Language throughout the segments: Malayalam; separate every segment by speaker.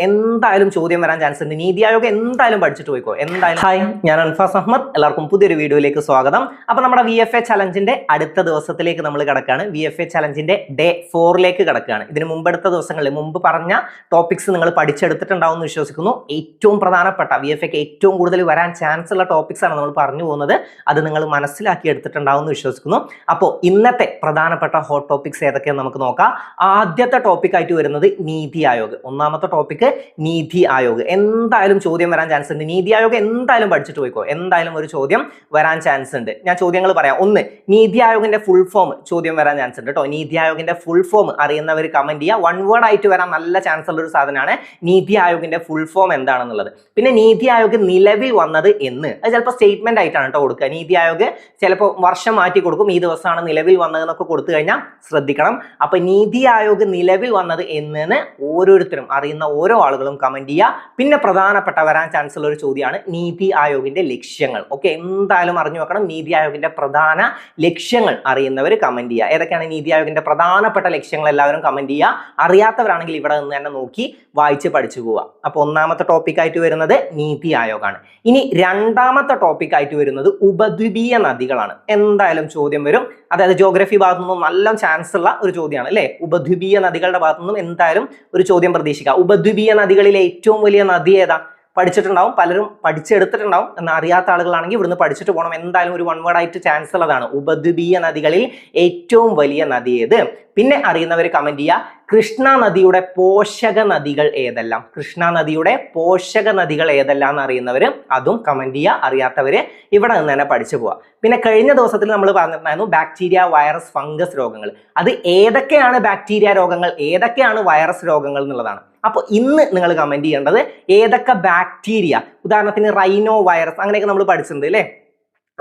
Speaker 1: എന്തായാലും ചോദ്യം വരാൻ ചാൻസ് ഉണ്ട്. നീതി ആയോഗ് എന്തായാലും പഠിച്ചിട്ട് പോയിക്കോ എന്തായാലും. ഹായ്, ഞാൻ അൻഫാസ് അഹമ്മദ്. എല്ലാവർക്കും പുതിയൊരു വീഡിയോയിലേക്ക് സ്വാഗതം. അപ്പൊ നമ്മുടെ VFA ചലഞ്ചിന്റെ അടുത്ത ദിവസത്തിലേക്ക് നമ്മൾ കിടക്കുകയാണ്. VFA ചലഞ്ചിന്റെ ഡേ 4ലേക്ക് കിടക്കുകയാണ്. ഇതിന് മുമ്പെടുത്ത ദിവസങ്ങളിൽ മുമ്പ് പറഞ്ഞ ടോപ്പിക്സ് നിങ്ങൾ പഠിച്ചെടുത്തിട്ടുണ്ടാവും എന്ന് വിശ്വസിക്കുന്നു. ഏറ്റവും പ്രധാനപ്പെട്ട VFAക്ക് ഏറ്റവും കൂടുതൽ വരാൻ ചാൻസ് ഉള്ള ടോപ്പിക്സ് ആണ് നമ്മൾ പറഞ്ഞു പോകുന്നത്. അത് നിങ്ങൾ മനസ്സിലാക്കി എടുത്തിട്ടുണ്ടാവും എന്ന് വിശ്വസിക്കുന്നു. അപ്പോൾ ഇന്നത്തെ പ്രധാനപ്പെട്ട ഹോട്ട് ടോപ്പിക്സ് ഏതൊക്കെയാണെന്ന് നമുക്ക് നോക്കാം. ആദ്യത്തെ ടോപ്പിക് ആയിട്ട് വരുന്നത് നീതി ആയോഗ്. ഒന്നാമത്തെ ടോപ്പിക് നീതി ആയോഗ്. എന്തായാലും ചോദ്യം വരാൻ ചാൻസ് ഉണ്ട്. നീതി ആയോഗ് എന്തായാലും പഠിച്ചിട്ട് പോയിക്കോ എന്തായാലും ഒരു ചോദ്യം വരാൻ ചാൻസ് ഉണ്ട്. ഞാൻ ചോദ്യങ്ങൾ പറയാം. ഒന്ന്, നീതി ആയോഗിന്റെ ഫുൾ ഫോം ചോദ്യം വരാൻ ചാൻസ് ഉണ്ട് കേട്ടോ. നീതി ആയോഗിന്റെ ഫുൾ ഫോം അറിയുന്നവർ കമന്റ് ചെയ്യുക. വൺ വേർഡ് ആയിട്ട് വരാൻ നല്ല ചാൻസ് ഉള്ള ഒരു സാധനമാണ് നീതി ആയോഗിന്റെ ഫുൾ ഫോം എന്താണെന്നുള്ളത്. പിന്നെ നീതി ആയോഗ് നിലവിൽ വന്നത് എന്ന്, അത് ചിലപ്പോൾ സ്റ്റേറ്റ്മെന്റ് ആയിട്ടാണ് കേട്ടോ കൊടുക്കുക. നീതി ആയോഗ് ചിലപ്പോൾ വർഷം മാറ്റി കൊടുക്കും. ഈ ദിവസമാണ് നിലവിൽ വന്നതെന്നൊക്കെ കൊടുത്തു കഴിഞ്ഞാൽ ശ്രദ്ധിക്കണം. അപ്പൊ നീതി ആയോഗ് നിലവിൽ വന്നത് എന്ന് ഓരോരുത്തരും അറിയുന്ന ഓരോ ആളുകളും കമന്റ് ചെയ്യുക. പിന്നെ പ്രധാനപ്പെട്ട വരാൻ ചാൻസ് ഉള്ള ഒരു ചോദ്യമാണ് നീതി ആയോഗിന്റെ ലക്ഷ്യങ്ങൾ. ഓക്കെ, എന്തായാലും അറിഞ്ഞു വെക്കണം. നീതി ആയോഗിന്റെ പ്രധാന ലക്ഷ്യങ്ങൾ അറിയുന്നവർ കമന്റ് ചെയ്യുക. ഏതൊക്കെയാണ് നീതി ആയോഗിന്റെ പ്രധാനപ്പെട്ട ലക്ഷ്യങ്ങൾ എല്ലാവരും കമന്റ് ചെയ്യുക. അറിയാത്തവരാണെങ്കിൽ ഇവിടെ നിന്ന് തന്നെ നോക്കി വായിച്ച് പഠിച്ചു പോവുക. അപ്പൊ ഒന്നാമത്തെ ടോപ്പിക് ആയിട്ട് വരുന്നത് നീതി ആയോഗാണ്. ഇനി രണ്ടാമത്തെ ടോപ്പിക് ആയിട്ട് വരുന്നത് ഉപദ്വീപീയ നദികളാണ്. എന്തായാലും ചോദ്യം വരും. അതായത് ജോഗ്രഫി ഭാഗത്തു നിന്നും നല്ല ചാൻസ് ഉള്ള ഒരു ചോദ്യമാണ് അല്ലെ. ഉപദ്വീപീയ നദികളുടെ ഭാഗത്തു നിന്നും എന്തായാലും ഒരു ചോദ്യം പ്രതീക്ഷിക്കുക. ഉപദ്വീപീയ നദികളിലെ ഏറ്റവും വലിയ നദി ഏതാ? പഠിച്ചിട്ടുണ്ടാവും, പലരും പഠിച്ചെടുത്തിട്ടുണ്ടാവും. എന്നാൽ അറിയാത്ത ആളുകളാണെങ്കിൽ ഇവിടുന്ന് പഠിച്ചിട്ട് പോകണം. എന്തായാലും ഒരു വൺ വേർഡ് ആയിട്ട് ചാൻസ് ഉള്ളതാണ്. ഉപദ്വീപീയ നദികളിൽ ഏറ്റവും വലിയ നദി ഏത്? പിന്നെ അറിയുന്നവർ കമന്റ് ചെയ്യുക. കൃഷ്ണ നദിയുടെ പോഷക നദികൾ ഏതെല്ലാം? കൃഷ്ണ നദിയുടെ പോഷക നദികൾ ഏതെല്ലാം എന്ന് അറിയുന്നവർ അതും കമന്റ് ചെയ്യുക. അറിയാത്തവര് ഇവിടെ നിന്ന് തന്നെ പഠിച്ചു പോവുക. പിന്നെ കഴിഞ്ഞ ദിവസത്തിൽ നമ്മൾ പറഞ്ഞിട്ടുണ്ടായിരുന്നു ബാക്ടീരിയ, വൈറസ്, ഫംഗസ് രോഗങ്ങൾ. അത് ഏതൊക്കെയാണ് ബാക്ടീരിയ രോഗങ്ങൾ, ഏതൊക്കെയാണ് വൈറസ് രോഗങ്ങൾ എന്നുള്ളതാണ്. അപ്പോൾ ഇന്ന് നിങ്ങൾ കമന്റ് ചെയ്യേണ്ടത് ഏതൊക്കെ ബാക്ടീരിയ, ഉദാഹരണത്തിന് റൈനോ വൈറസ് അങ്ങനെയൊക്കെ നമ്മൾ പഠിച്ചിട്ടുണ്ട് അല്ലേ.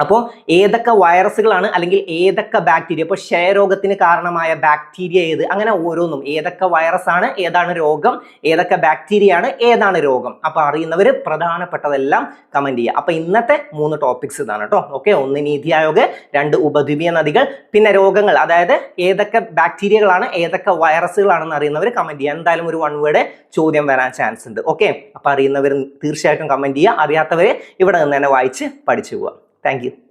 Speaker 1: അപ്പോൾ ഏതൊക്കെ വൈറസുകളാണ് അല്ലെങ്കിൽ ഏതൊക്കെ ബാക്ടീരിയ, ഇപ്പോൾ ക്ഷയരോഗത്തിന് കാരണമായ ബാക്ടീരിയ ഏത്, അങ്ങനെ ഓരോന്നും ഏതൊക്കെ വൈറസ് ആണ്, ഏതാണ് രോഗം, ഏതൊക്കെ ബാക്ടീരിയ ആണ്, ഏതാണ് രോഗം. അപ്പൊ അറിയുന്നവർ പ്രധാനപ്പെട്ടതെല്ലാം കമന്റ് ചെയ്യുക. അപ്പൊ ഇന്നത്തെ 3 ടോപ്പിക്സ് ഇതാണ് കേട്ടോ. ഓക്കെ, ഒന്ന് നീതി ആയോഗ്, 2 ഉപദ്വീപീയ നദികൾ, പിന്നെ രോഗങ്ങൾ, അതായത് ഏതൊക്കെ ബാക്ടീരിയകളാണ് ഏതൊക്കെ വൈറസുകളാണെന്ന് അറിയുന്നവർ കമന്റ് ചെയ്യുക. എന്തായാലും ഒരു വൺ വേർഡ് ചോദ്യം വരാൻ ചാൻസ് ഉണ്ട്. ഓക്കെ, അപ്പൊ അറിയുന്നവർ തീർച്ചയായിട്ടും കമന്റ് ചെയ്യുക. അറിയാത്തവര് ഇവിടെ നിന്ന് തന്നെ വായിച്ച് പഠിച്ചു പോവുക. Thank you.